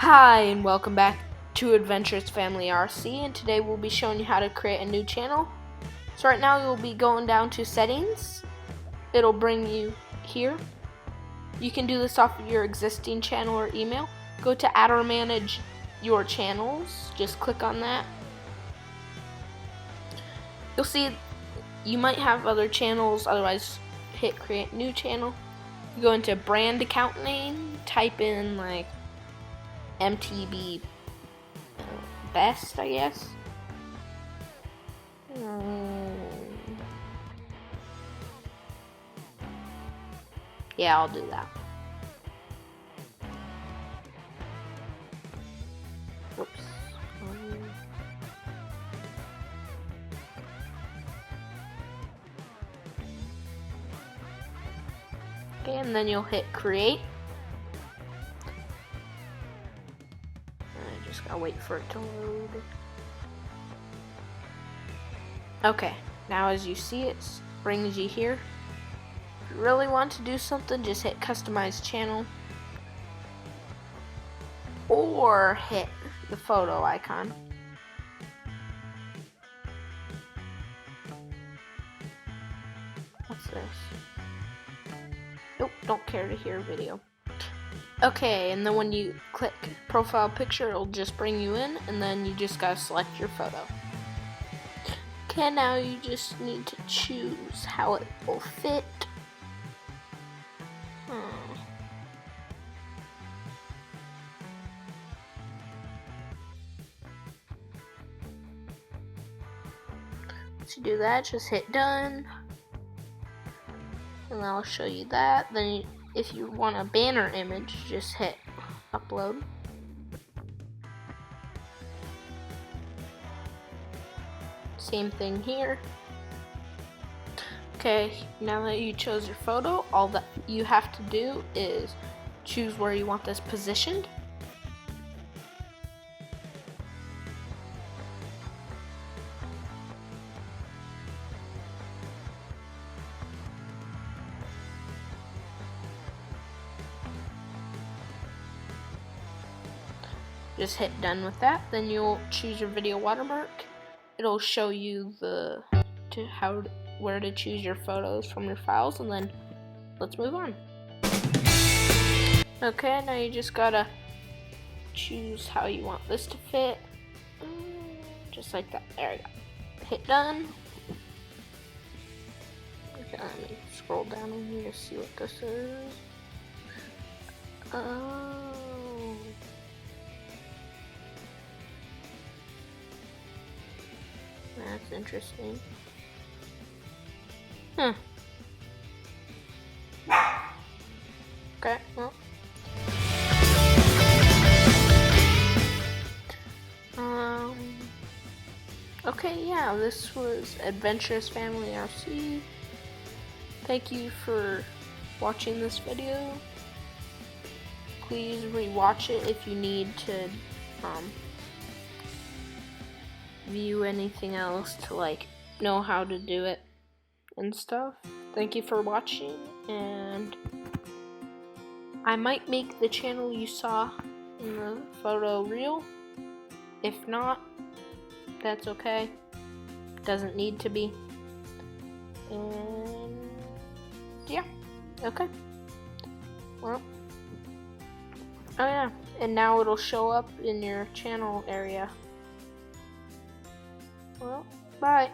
Hi and welcome back to Adventurous Family RC, and today we'll be showing you how to create a new channel. So right now you'll be going down to settings. It'll bring you here. You can do this off of your existing channel or email. Go to add or manage your channels. Just click on that. You'll see you might have other channels, otherwise hit create new channel. You go into brand account name, type in like MTB best, I guess. Yeah, I'll do that. Oops. Okay, and then you'll hit create. I just gotta wait for it to load. Okay, now as you see, it brings you here. If you really want to do something, just hit customize channel or hit the photo icon. What's this? Nope, don't care to hear video. Okay, and then when you click profile picture, it'll just bring you in, and then you just gotta select your photo. Okay, now you just need to choose how it will fit. Once you do that, just hit done. And I'll show you that. Then if you want a banner image, just hit upload. Same thing here. Okay, now that you chose your photo, all that you have to do is choose where you want this positioned. Just hit done with that, then you'll choose your video watermark. It'll show you where to choose your photos from your files, and then let's move on. Okay, now you just gotta choose how you want this to fit, just like that. There we go. Hit done. Okay, let me scroll down in here to see what this is. That's interesting. Okay, well. Okay, yeah, this was Adventurous Family RC. Thank you for watching this video. Please rewatch it if you need to view anything else to like know how to do it and stuff. Thank you for watching, and I might make the channel you saw in the photo real. If not, that's okay. Doesn't need to be. And yeah, okay. Well, oh yeah, and now it'll show up in your channel area. Well, bye.